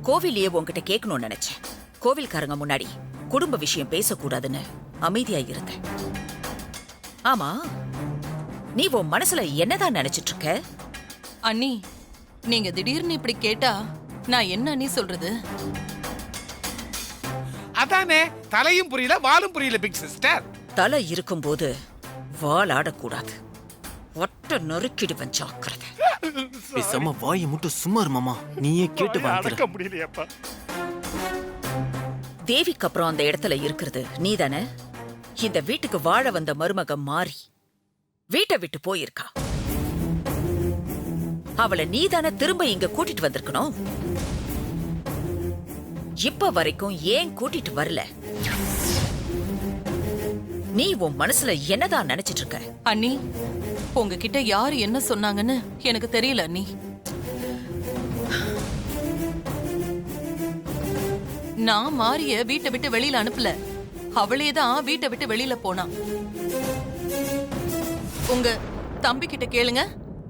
கோவிலையே உன்கிட்ட கேட்கணும்னு நினைச்சேன். கோவில்காரங்க முன்னாடி குடும்ப விஷயம் பேசக்கூடாதுன்னு அமைதியா இருந்தேன். ஆமா, நீ உன் மனசுல என்னதான் நினைச்சிட்டு இருக்க? அண்ணி, நீங்க திடீர்னு இப்படி கேட்டா நான் என்ன அண்ணி சொல்றது? அதானே, தலையும் புரியல வாலும் புரியல பிக் சிஸ்டர். தலை இருக்கும்போது வால் ஆடக்கூடாது. ஒட்ட நொறுக்கிடுவன், ஜாக்கிரதை. பேசாம வாயை மட்டும் சும்மா இரு மாமா, நீயே கேட்டு அடக்க முடியலையப்பா. தேவிக்கு அப்புறம் அந்த இடத்துல இருக்கிறது நீதானே? இந்த வீட்டுக்கு வாழ வந்த மருமக மாறி வீட்டை விட்டு போயிருக்கா. அவளை நீதானே திரும்ப இங்க கூட்டிட்டு வந்திருக்கணும். இப்ப வரைக்கும் ஏன் கூட்டிட்டு வரல? நீ உன் மனசுல என்னதான் நினைச்சிட்டு இருக்க? அண்ணி, உங்ககிட்ட யாரு என்ன சொன்னாங்கன்னு எனக்கு தெரியல அண்ணி. நான் மாரிய வீட்டை விட்டு வெளியில அனுப்பல, அவளேதான் வீட்டை விட்டு வெளியில போனா. உங்க தம்பி கிட்ட கேளுங்க,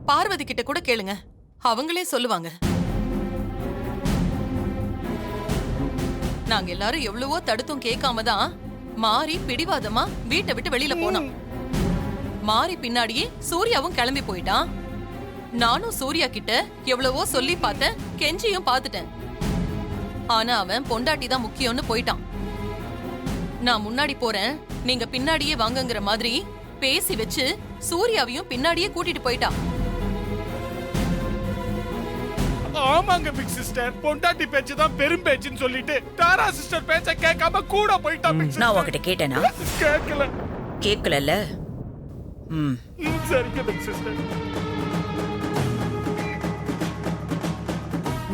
பார்வதி கிட்ட கூட கேளுங்க, அவங்களே சொல்லுவாங்க. நாங்க எல்லாரும் எவ்வளவோ தடுத்தும் கேட்காம தான் மாறி பிடிவாதமா வீட்டை விட்டு வெளியில போனான். மாறி பின்னாடியே சூர்யாவும் கிளம்பி போயிட்டான். நானும் சூர்யா கிட்ட எவ்வளவோ சொல்லி பார்த்தேன், கெஞ்சியும் பார்த்துட்டேன். ஆனா அவன் பொண்டாட்டி தான் முக்கியம்னு போயிட்டான். நான் முன்னாடி போறேன், நீங்க பின்னாடியே வாங்கங்கிற மாதிரி பேசி வச்சு சூர்யாவையும் பின்னாடியே கூட்டிட்டு போயிட்டான். ஆமாங்க பிக் சிஸ்டர், பொண்டாட்டி பேச்சு தான் பெரும் பேச்சுன்னு சொல்லிட்டு தாரா சிஸ்டர் பேச்ச கேட்காம கூட போயிட்டா. நான் உன்கிட்ட கேட்டேனா? கேட்கல. கேட்கல. சரிங்க பிக் சிஸ்டர்.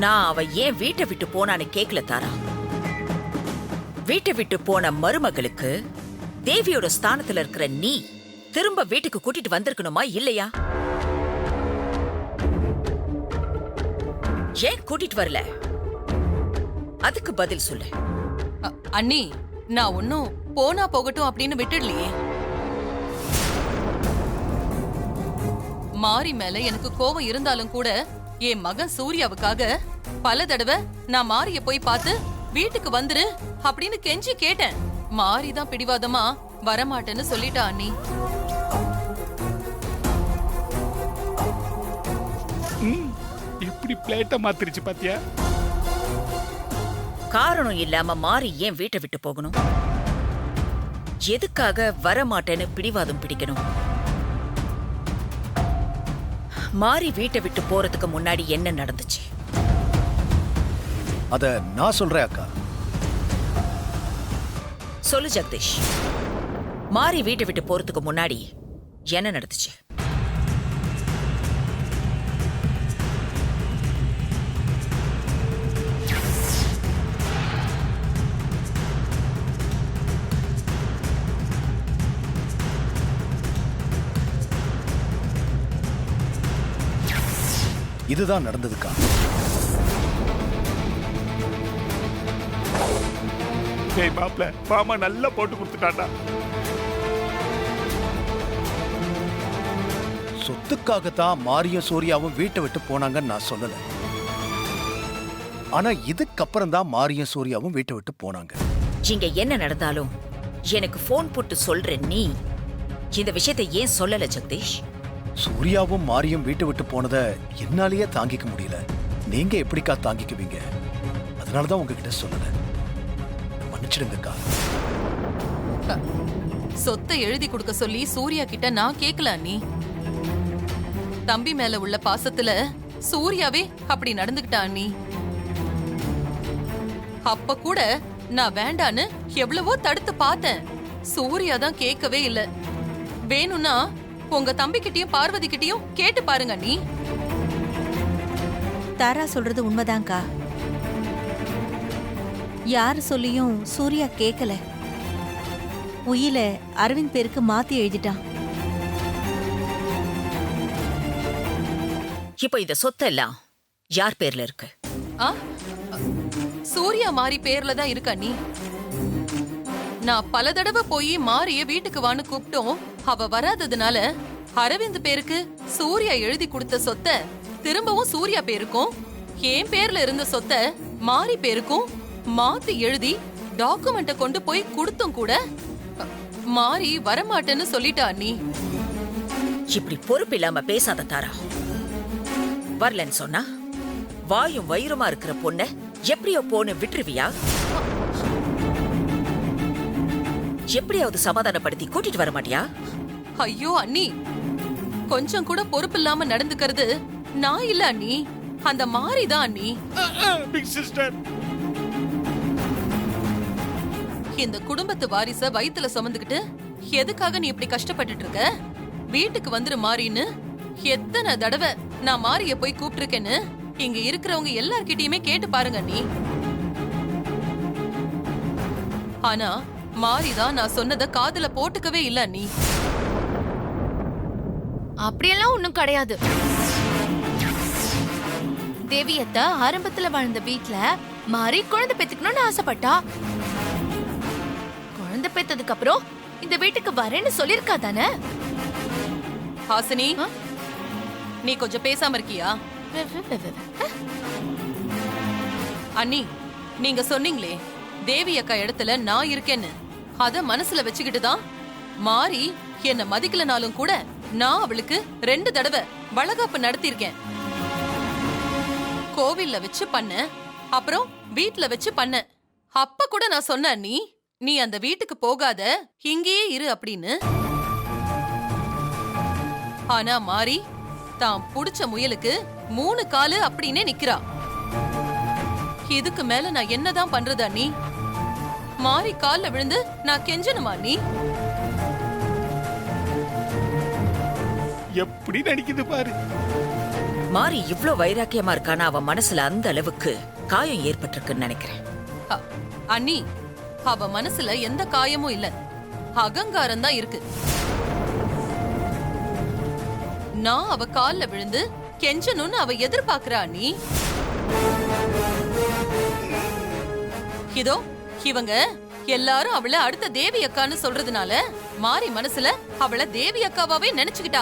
நான் அவ ஏன் வீட்டை விட்டு போனான்னு கேட்கல தாரா. வீட்டை விட்டு போன மருமகளுக்கு தேவியோட ஸ்தானத்துல இருக்கிற நீ திரும்ப வீட்டுக்கு கூட்டிட்டு வந்திருக்கணுமா இல்லையா? ஏன் கூட்டிட்டு வரல? அதுக்கு பதில் சொல்லு. அண்ணி, நான் ஒன்னும் போனா போகட்டும் அப்படின்னு விட்டுடலையே. மாரி மேல எனக்கு கோபம் இருந்தாலும் கூட என் மகன் சூர்யாவுக்காக பல தடவை நான் மாரிய போய் பார்த்து வீட்டுக்கு வந்துரு அப்படின்னு கெஞ்சி கேட்டேன். மாரிதான் பிடிவாதமா வரமாட்டேன்னு சொல்லிட்டா அண்ணி. எப்படி பிளேட்ட மாத்திருச்சு பாத்தியா? காரணம் இல்லாம மாறி ஏன் வீட்டை விட்டு போகணும்? எதுக்காக வரமாட்டேன்னு பிடிவாதம் பிடிக்கணும்? மாறி வீட்டை விட்டு போறதுக்கு முன்னாடி என்ன நடந்துச்சு? அத நான் சொல்றேன் அக்கா. சொல்லு ஜெகதீஷ், மாறி வீட்டை விட்டு போறதுக்கு முன்னாடி என்ன நடந்துச்சு? இதுதான் நடந்ததுக்கா. டேய் மாப்ள, மாமா நல்லா போட்டு கொடுத்துட்டாடா. சொத்துக்காகத்தான் மாரியும் சூர்யாவும் வீட்டை விட்டு போனாங்கன்னு நான் சொல்லல. ஆனா இதுக்கப்புறம் தான் மாரியும் சூர்யாவும் வீட்டை விட்டு போனாங்க. இங்க என்ன நடந்தாலும் எனக்கு போன் போட்டு சொல்ற நீ இந்த விஷயத்தை ஏன் சொல்லல ஜெகதீஷ்? சூர்யாவும் மாரியும் வீட்டை விட்டு போனதை என்னாலேயே தாங்கிக்க முடியல. நீங்க எப்படிக்கா தாங்கிக்குவீங்க? அதனாலதான் உங்ககிட்ட சொல்லல. மன்னிச்சிடுங்கக்கா. சொத்தை எழுதி கொடுக்க சொல்லி சூர்யா கிட்ட நான் கேட்கல அண்ணி. தம்பி மேல உள்ள பாசத்துல சூர்யாவே அப்படி நடந்துகிட்டா அண்ணி. அப்ப கூட நான் வேண்டான்னு எவ்வளவோ தடுத்து பார்த்தேன். சூர்யா தான் கேட்கவே இல்ல. வேணும்னா உங்க தம்பி கிட்டயும் பார்வதி கிட்டயும் கேட்டு பாருங்க அண்ணி. தாரா சொல்றது உண்மைதான்க்கா. யாரு சொல்லியும் சூர்யா கேட்கல. உயில அரவிந்த் பேருக்கு மாத்தி எழுதிட்டான். இப்ப இந்த சொத்தெல்லாம் யார் பேர்ல இருக்கு? ஆ, சூர்யா மாறி பேர்ல தான் இருக்கு அண்ணி. நான் பல தடவை போய் மாரிய வீட்டுக்கு வான்னு கூப்பிட்டோம். அவ வராததுனால அரவிந்த் பேருக்கு சூர்யா எழுதி கொடுத்த சொத்தை திரும்பவும் சூர்யா பேருக்கும், என் பேர்ல இருந்த சொத்தை மாறி பேருக்கும் மாத்தி எழுதி டாக்குமெண்ட்ட கொண்டு போய் கொடுத்தும் கூட மாறி வரமாட்டேன்னு சொல்லிட்டா அண்ணி. இப்படி பொறுப்பு இல்லாம பேசாத தாரா. வரலன்னு சொன்னா வாயும் வயிறுமா இருக்கிற பொண்ண எப்படியோ போன்னு விட்டுருவியா? எப்படியாவது சமாதானப்படுத்தி கூட்டிட்டு வர மாட்டியா? ஐயோ அண்ணி, கொஞ்சம் கூட பொறுப்பு இல்லாம நடந்துக்கிறது நான் இல்ல அண்ணி, அந்த மாறிதான் அண்ணி. பிக் சிஸ்டர், இந்த குடும்பத்து வாரிச வயித்துல சுமந்துக்கிட்டு எதுக்காக நீ இப்படி கஷ்டப்பட்டுட்டு இருக்க? வீட்டுக்கு வந்துரு மாறின்னு எத்தனை தடவை நான் மாறிய போய் கூப்பிட்டிருக்கேன்னு இங்க இருக்கிறவங்க எல்லார்கிட்டயுமே கேட்டு பாருங்க அண்ணி. ஆனா மாறிதான் நான் சொன்னதை காதுல போட்டுக்கவே இல்ல அண்ணி. அப்படியெல்லாம் ஒண்ணும் கிடையாது. தேவியத்த ஆரம்பத்துல வாழ்ந்த வீட்ல மாறி குழந்தை பெத்துக்கணும்னு ஆசைப்பட்டா. குழந்தை பெத்ததுக்கு அப்புறம் இந்த வீட்டுக்கு வரேன்னு சொல்லிருக்கா தானே? ஹாசினி, நீ கொஞ்சம் பேசாம இருக்கியா? அண்ணி, நீங்க சொன்னீங்களே தேவி அக்கா இடத்துல நான் இருக்கேன்னு, அத மனசுல வச்சுக்கிட்டு தான் மாறி என்ன மதிக்கலனாலும் கூட நான் அவளுக்கு 2 தடவை வளகாப்பு நடத்திருக்கேன். கோவில்ல வச்சு பண்ண, அப்புறம் வீட்ல வச்சு பண்ண. அப்ப கூட நான் சொன்னேன் நீ அந்த வீட்டுக்கு போகாத, இங்கேயே இரு அப்படின்னு. ஆனா மாறி தான் புடிச்ச முயலுக்கு 3 காலு அப்படின்னே நிக்கிறா. இதுக்கு மேல நான் என்னதான் பண்றது அண்ணி? மாறி கால்ல விழுந்து நான் கெஞ்சணுமா அண்ணி? எப்படி நடிக்குது பாரு. மாறி இவ்ளோ வைராக்கியமா இருக்கானா அவ மனசுல அந்த அளவுக்கு காயம் ஏற்பட்டிருக்குன்னு நினைக்கிறேன். அண்ணி, அவ மனசுல எந்த காயமும் இல்ல, அகங்காரம் தான் இருக்கு. நான் அவ கால்ல விழுந்து கெஞ்சணும்னு அவ எதிர்பார்க்கிறா அண்ணி. இதோ இவங்க எல்லாரும் அவளை அடுத்த தேவி அக்கான்னு சொல்றதுனால மாறி மனசுல அவளை தேவி அக்காவாவே நினைச்சுக்கிட்டா.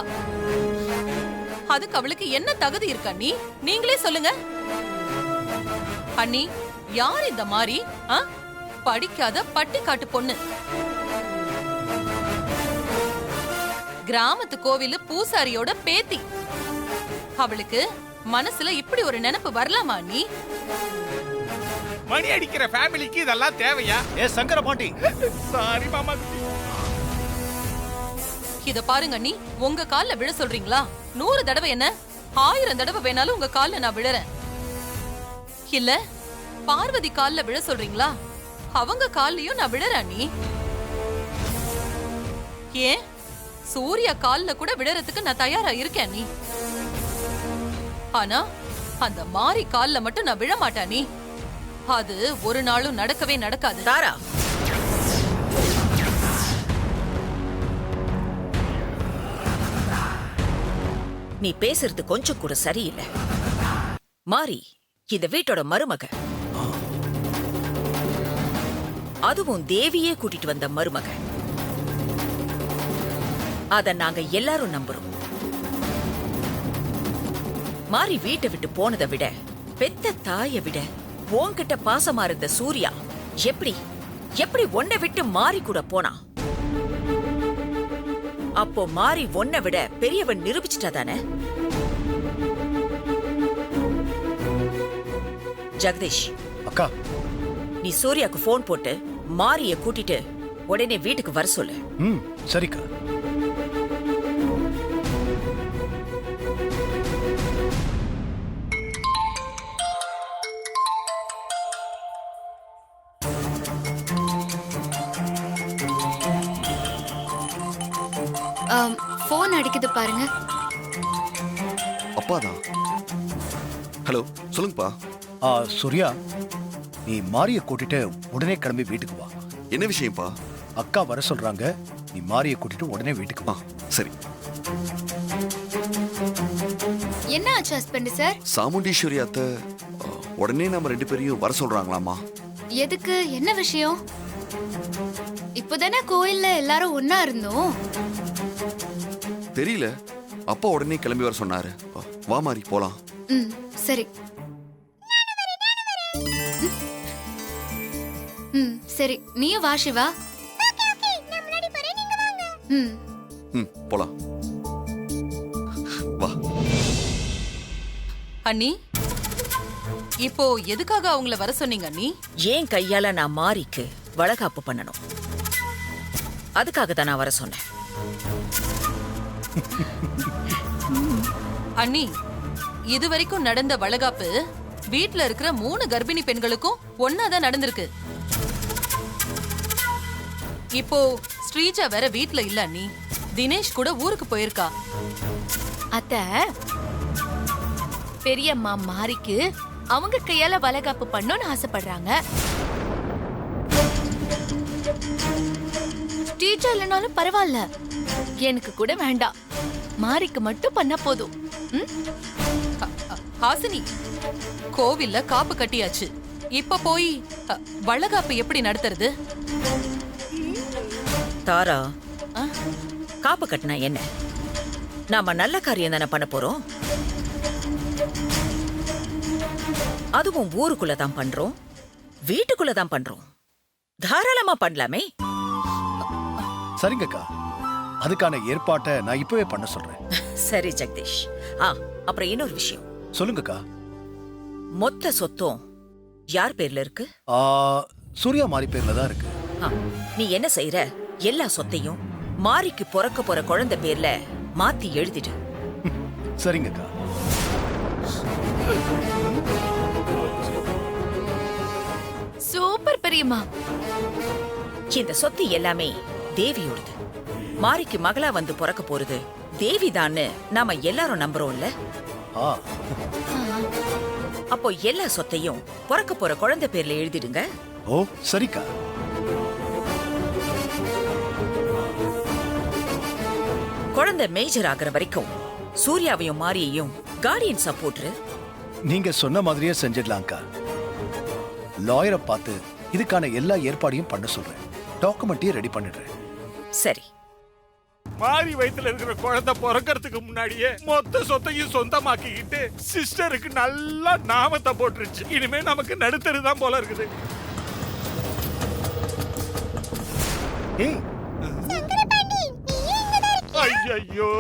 அதுக்கு அவளுக்கு என்ன தகுதி இருக்கா அண்ணி? நீங்களே சொல்லுங்க அண்ணி. யார் இந்த மாறி? படிக்காத பட்டிக்காட்டு பொண்ணு. கிராமத்து கோவிலு பூசாரியோட பேத்தி. அவளுக்கு மனசுல இப்படி ஒரு நினைப்பு வரலாமா அண்ணி? மணி அடிக்கிற ஃபேமிலிக்கு இதெல்லாம் தேவையா? ஏ சங்கர பாண்டி, சாரி மாமா. இத பாருங்க அண்ணி, உங்க கால்ல விழ சொல்றீங்களா? 100 தடவை என்ன, 1000 தடவை வேணாலும் உங்க கால்ல நான் விழறேன். இல்ல பார்வதி கால்ல விழ சொல்றீங்களா? அவங்க கால்லயும் நான் விழறேன் அண்ணி. ஏன் சூர்யா கால்ல கூட விழறதுக்கு நான் தயாரா இருக்கேன் அண்ணி. ஆனா அந்த மாறி கால்ல மட்டும் நான் விழ மாட்டேன் அண்ணி. அது ஒரு நாளும் நடக்கவே நடக்காது. தாரா, நீ பேசுறது கொஞ்சம் கூட சரியில்லை. மாறி இந்த வீட்டோட மருமக, அதுவும் தேவியே கூட்டிட்டு வந்த மருமக. அத நாங்க எல்லாரும் நம்புறோம். மாறி வீட்டை விட்டு போனதை விட, பெத்த தாயை விட உன்கிட்ட பாசமா இருந்த சூர்யா எப்படி உன்னை விட்டு மாறி கூட போனா? அப்போ மாறி உன்னை விட பெரியவன் நிரூபிச்சிட்டா தானே? ஜெகதீஷ் அக்கா, நீ சூர்யாக்கு போன் போட்டு மாரிய கூட்டிட்டு உடனே வீட்டுக்கு வர சொல்லு. சரிக்கா. போன் அடிக்குது பாருங்க. அப்பாதான். ஹலோ, சொல்லுங்கப்பா. சூர்யா, நீ மாரிய கூட்டிட்டு உடனே கிளம்பி வீட்டுக்கு வா. என்ன விஷயம்ப்பா? அக்கா வர சொல்றாங்க, நீ மாரிய கூட்டிட்டு உடனே வீட்டுக்கு வா. சரி. என்ன ஆச்சு ஹஸ்பண்ட் சார்? சாமுண்டீஸ்வரி அத்தை உடனே நம்ம 2 பேரையும் வர சொல்றாங்களாமா. எதுக்கு? என்ன விஷயம்? இப்போதானே கோயில்ல எல்லாரும் ஒன்னா இருந்தோம். தெரியல, அப்பா உடனே கிளம்பி வர சொன்னாரு. வா மாறி போலாம். சரி. சரி நீயும் வா சிவா. ம். ம் போலாம் வா. அண்ணி இப்போ எதுக்காக அவங்கள வர சொன்னீங்க அண்ணி? ஏன் கையால நான் மாரிக்கு வளகாப்பு பண்ணணும், அதுக்காக தான் நான் வர சொன்னேன். அண்ணி இதுவரைக்கும் நடந்த வளகாப்பு வீட்ல இருக்கிற 3 கர்ப்பிணி பெண்களுக்கும் ஒன்னாதான் நடந்திருக்கு. இப்போ ஸ்ரீஜா வேற வீட்ல இல்ல அண்ணி. தினேஷ் கூட ஊருக்கு போயிருக்கா. அத்த பெரியம்மா மாரிக்கு அவங்க கையால வளகாப்பு பண்ணணும்னு ஆசைப்படுறாங்க. டீச்சர் இல்லைனாலும் பரவாயில்ல, எனக்கு கூட வேண்டாம், மாரிக்கு மட்டும் பண்ண போதும். ம்? ஹாசினி, கோவில்ல காப்பு கட்டியாச்சு. இப்ப போய் வளகாப்பு எப்படி நடத்துறது? தாரா, காப்பு கட்டினா என்ன? நாம நல்ல காரியம் தானே பண்ண போறோம். அதுவும் ஊருக்குள்ள தான் பண்றோம், வீட்டுக்குள்ள தான் பண்றோம். தாராளமா பண்ணலாமே. சரிங்கக்கா, அதுக்கான ஏற்பாட்டை நான் இப்பவே பண்ண சொல்றேன். சரி ஜெகதீஷ். அப்புறம் இன்னொரு விஷயம் சொல்லுங்கக்கா. மொத்த சொத்தும் யார் பேர்ல இருக்கு? சூர்யா மாரி பேர்ல தான் இருக்கு. நீ என்ன செய்யற? எல்லா சொத்தையும் மாரிக்கு பிறக்க போற குழந்தை பேர்ல மாத்தி எழுதிடு. சரிங்கக்கா. சூப்பர் பெரியம்மா. இந்த சொத்து எல்லாமே தேவியோடது. மாரிக்கு மகளா வந்து பிறக்க போறது தேவிதான்னு நாம எல்லாரும் நம்புறோம்ல. அப்போ எல்லா சொத்தையும் பிறக்க போற குழந்தை பேர்ல எழுதிடுங்க. ஓ சரிக்கா. குழந்தை மேஜர் ஆகிற வரைக்கும் சூர்யாவையும் மாரியையும் கார்டியன் சப்போர்ட். நீங்க சொன்ன மாதிரியே செஞ்சிடலாம்க்கா. லாயரை பார்த்து இதுக்கான எல்லா ஏற்பாடையும் பண்ண சொல்றேன். டாக்குமெண்ட்டையும் ரெடி பண்ணிடுறேன். சரி. மாரி வயித்துல இருக்கிற குழந்தை பிறக்கிறதுக்கு முன்னாடியே மொத்த சொத்தையும் சொந்தமாக்கிக்கிட்டு சிஸ்டருக்கு நல்லா நாமத்தை போட்டுருச்சு. இனிமே நமக்கு நடுத்தருதான் போல இருக்குது. ஐயோ,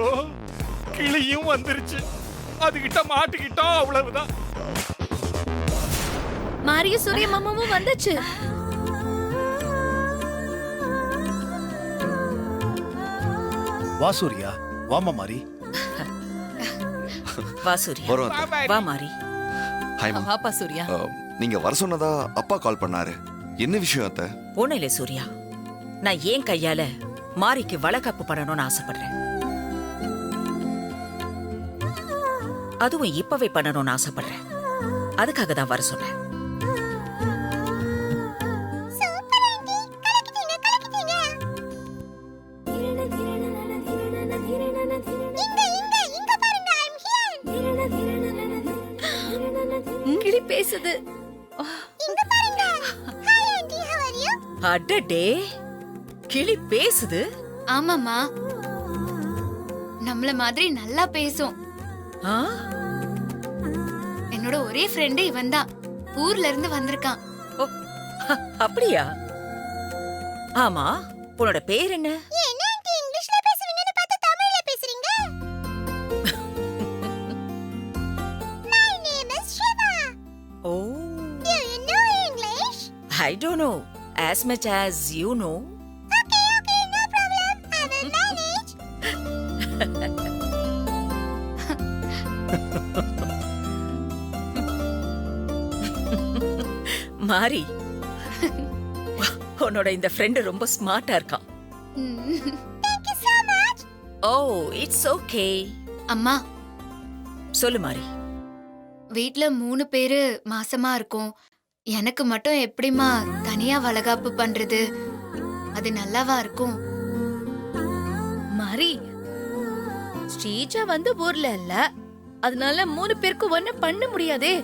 கிளியும் வந்துருச்சு. அதுகிட்ட மாட்டிக்கிட்டோம், அவ்வளவுதான். மாரிய சூரிய மாமாவும் வந்தாச்சு. வா சூர்யா, வாமா மாரி. வா சூர்யா, வா மாரி. Hi ma'am. வாப்பா சூர்யா. நீங்க வர சொன்னதா அப்பா கால் பண்ணாரு. என்ன விஷயம் அத்தை? ஒண்ணுல சூர்யா, நான் ஏன் கையால மாரிக்கு வளகாப்பு பண்ணணும்னு ஆசைப்படுறேன். அதுவும் இப்பவே பண்ணணும்னு ஆசைப்படுறேன். அதுக்காக தான் வர சொன்னேன். கிளி பேசுது. அடடே, கிளி பேசுது? ஆமாமா, நம்மள மாதிரி நல்லா பேசும். என்னோட ஒரே ஃப்ரெண்டு இவன் தான். ஊர்ல இருந்து வந்திருக்கான். அப்படியா? ஆமா, உன்னோட பேர் என்ன? I don't know as much as you know. Okay, no problem. I will manage. மாரி, உன்னோட இந்த ஃப்ரெண்ட் ரொம்ப ஸ்மார்ட்டா இருக்கான். Thank you so much. Oh, it's okay. அம்மா, சொல்லு மாரி. வீட்ல 3 பேரு மாசமா இருக்கோம். எனக்கு மட்டும் எப்படிமா தனியா வளகாப்பு பண்றது? அது நல்லாவா இருக்கும்? மாரி, ஸ்ரீஜா வந்து ஊர்ல இல்ல, அதனால 3 பேருக்கு ஒண்ணு பண்ண முடியாதே.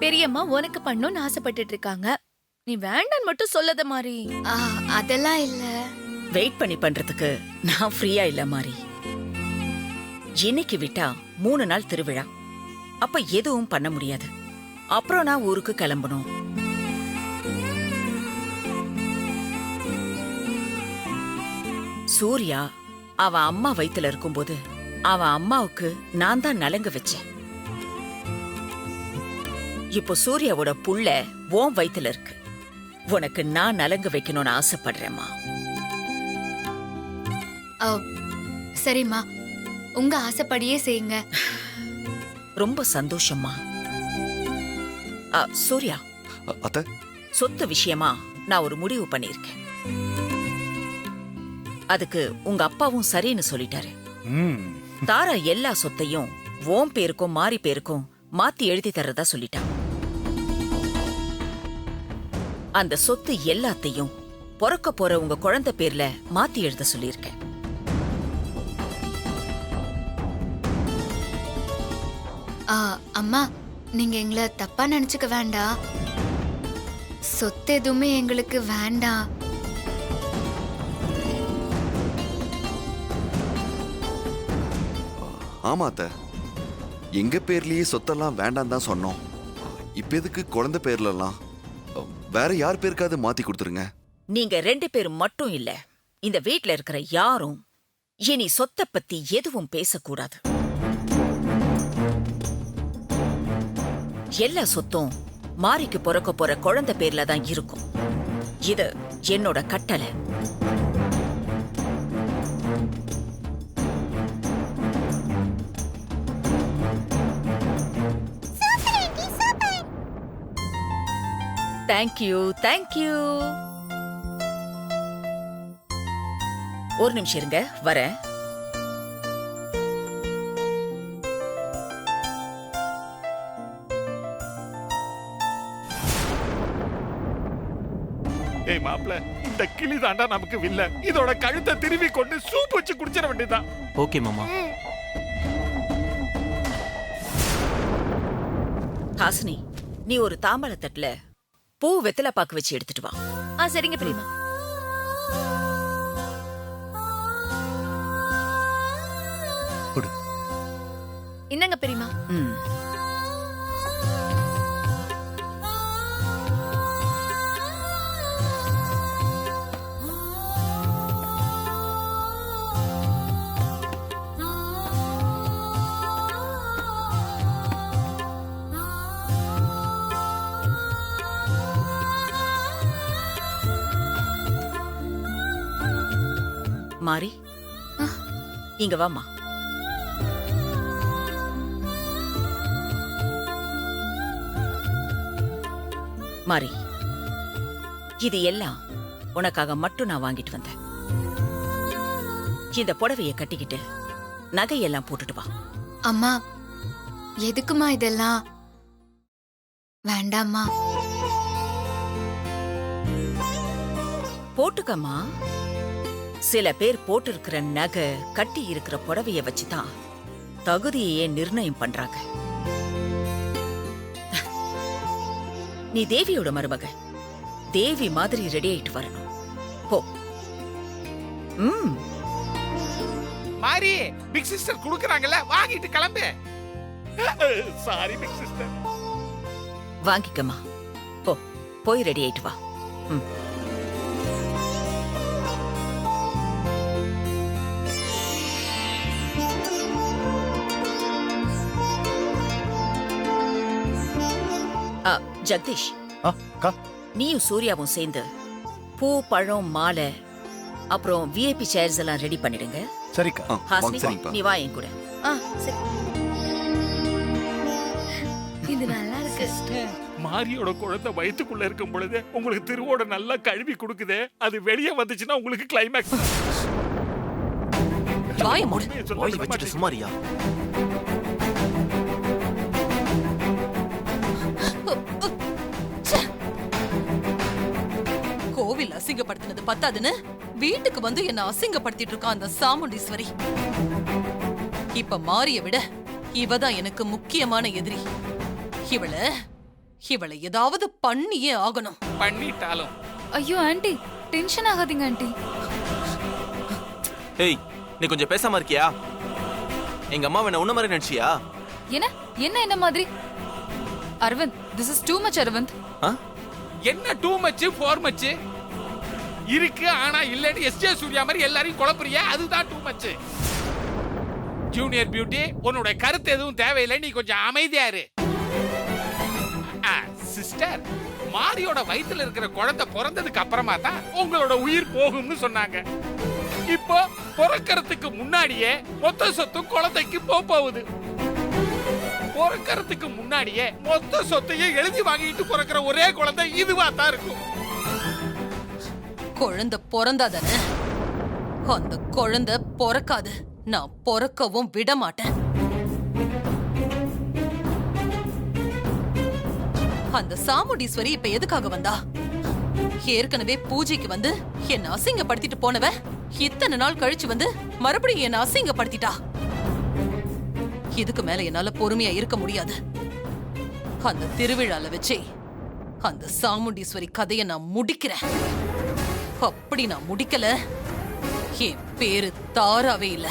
பெரியம்மா உனக்கு பண்ணணும்னு ஆசைப்பட்டுட்டு இருக்காங்க. நீ வேண்டான்னு மட்டும் சொல்லாத மாரி. அதெல்லாம் இல்ல. வெயிட் பண்ணி பண்றதுக்கு நான் ஃப்ரீயா இல்ல மாரி. இன்னைக்கு விட்டா 3 நாள் திருவிழா. அப்ப எதுவும் பண்ண முடியாது. அப்புறம் நான் ஊருக்கு கிளம்பணும். சூர்யா அவன் அம்மா வயித்துல இருக்கும்போது அவன் அம்மாவுக்கு நான் தான் நலங்கு வச்சேன். இப்போ சூர்யாவோட புள்ள உன் வயித்துல இருக்கு. உனக்கு நான் நலங்கு வைக்கணும்னு ஆசைப்படுறேம்மா. சரிம்மா, உங்க ஆசைப்படியே செய்யுங்க. ரொம்ப சந்தோஷம்மா. சூர்யா, அத்தை, சொத்து விஷயமா நான் ஒரு முடிவு பண்ணிருக்கேன். அதுக்கு உங்க அப்பாவும் சரின்னு சொல்லிட்டாரு. தாரா எல்லா சொத்தையும் ஓம் பேருக்கும் மாறி பேருக்கும் மாத்தி எழுதி தர்றதா சொல்லிட்டான். அந்த சொத்து எல்லாத்தையும் பிறக்க போற உங்க குழந்தை பேர்ல மாத்தி எழுத சொல்லியிருக்கேன். அம்மா, நீங்க எங்களை தப்பா நினைச்சுக்க வேண்டாம். சொத்து எதுவுமே எங்களுக்கு வேண்டாம். ஆமா அத்தை, எங்க பேர்லயே சொத்தெல்லாம் வேண்டாம் தான் சொன்னோம். இப்ப எதுக்கு குழந்தை பேர்லாம்? வேற யார் பேருக்காவது மாத்தி கொடுத்துருங்க. நீங்க 2 பேரும் மட்டும் இல்ல, இந்த வீட்ல இருக்கிற யாரும் இனி சொத்தை பத்தி எதுவும் பேசக்கூடாது. எல்லா சொத்தும் மாரிக்கு பிறக்க போற குழந்தை பேர்ல தான் இருக்கும். இது என்னோட கட்டளை. Thank you, thank you. ஒரு நிமிஷம் இருங்க, வரேன். ஏய் மாப்ள, இந்த கிளி தாண்டா நமக்கு வில்ல. இதோட கழுத்தை திருவி கொண்டு சூப் வச்சு குடிச்சிட வேண்டியதுதான். ஓகே மாமா. ஹாசினி, நீ ஒரு தாம்பழ தட்டுல பூ வெத்தலை பாக்கு வச்சு எடுத்துட்டு வா. சரிங்க பெரியம்மா. இந்தங்க பெரியம்மா. மாரி, இங்க வாமா. மாரி, இது எல்லாம் உனக்காக மட்டும் நான் வாங்கிட்டு வந்தேன். இந்த புடவைய கட்டிக்கிட்டு நகையெல்லாம் போட்டுட்டு வா. அம்மா, எதுக்குமா இதெல்லாம்? வேண்டாம்மா. போட்டுக்கம்மா. சில பேர் போட்டிருக்கிற நகை, கட்டி இருக்கிற புடவைய வச்சுதான் தகுதியையே நிர்ணயம் பண்றாங்க. நீ தேவியோட மருமக. தேவி மாதிரி ரெடி ஆயிட்டு வரணும். போ. மாரி, பிக் சிஸ்டர் குடுக்குறாங்கல்ல, வாங்கிட்டு கிளம்பு. Sorry big sister. வாங்கிக்கம்மா. போ, போய் ரெடி ஆயிட்டு வா. ஜெகதீஷ், நீயும் சூர்யாவும் சேர்ந்து பூ, பழம், மாலை, அப்புறம் விஐபி சேர்ஸ் எல்லாம் ரெடி பண்ணிடுங்க. சரிக்கா. ஹாசினி, நீ வா என் கூட. சரி. இது நல்லா இருக்கு. மாரியோட குழந்தை வயித்துக்குள்ள இருக்கும் பொழுது உங்களுக்கு திருவோட நல்லா கழுவி கொடுக்குதே, அது வெளியே வந்துச்சுன்னா உங்களுக்கு கிளைமேக்ஸ். வாயை மூடு. வாயை வச்சுட்டு சுமாரியா? கோவில் அசிங்கப்படுத்தினது பத்தாதுன்னு வீட்டுக்கு வந்து என்ன அசிங்கப்படுத்திட்டு இருக்கா அந்த சாமுண்டீஸ்வரி. இப்ப மாரிய விட இவதான் எனக்கு முக்கியமான எதிரி. இவளை ஏதாவது பண்ணியே ஆகணும். பண்ணிட்டாலும். ஐயோ ஆண்டி, டென்ஷன் ஆகாதீங்க ஆண்டி. ஏய், நீ கொஞ்சம் பேசாம இருக்கியா? எங்க அம்மா என்ன உன்ன மாதிரி நினைச்சியா? என்ன என்ன என்ன மாதிரி? Arvind, this is too much Arvind. என்ன டூ மச் 4 மச் இருக்கு, ஆனா இல்லன்னு எஸ்ஜே சூர்யா மாதிரி எல்லாரையும் குழப்பறியா? அதுதான் டூ மச். ஜூனியர் பியூட்டி, உன்னோட கருத்து எதுவும் தேவையில்லை, நீ கொஞ்சம் அமைதியா இரு. சிஸ்டர், மாரியோட வயித்துல இருக்கிற குழந்தை பிறந்ததுக்கு அப்புறமா தான் உங்களோட உயிர் போகும்னு சொன்னாங்க. இப்போ பிறக்கிறதுக்கு முன்னாடியே மொத்த சொத்தும் குழந்தைக்கு போகுது. பிறக்கிறதுக்கு முன்னாடியே மொத்த சொத்தையும் எழுதி வாங்கிட்டு பிறக்கிற ஒரே குழந்தை இதுவா தான் இருக்கும். குழந்தை பிறந்தாதானே, அந்த குழந்தை பிறக்காது. நான் பிறக்கவும் விட மாட்டேன். அந்த சாமுண்டீஸ்வரி இப்ப எதுக்காக வந்தா? ஏற்கனவே பூஜைக்கு வந்து என்ன அசிங்கப்படுத்திட்டு போனவ இத்தனை நாள் கழிச்சு வந்து மறுபடியும் என்ன அசிங்கப்படுத்திட்டா. இதுக்கு மேல என்னால பொறுமையா இருக்க முடியாது. அந்த திருவிழால வச்சே அந்த சாமுண்டீஸ்வரி கதையை நான் முடிக்கிறேன். அப்படி நான் முடிக்கல, என் பேரு தாராவே இல்ல.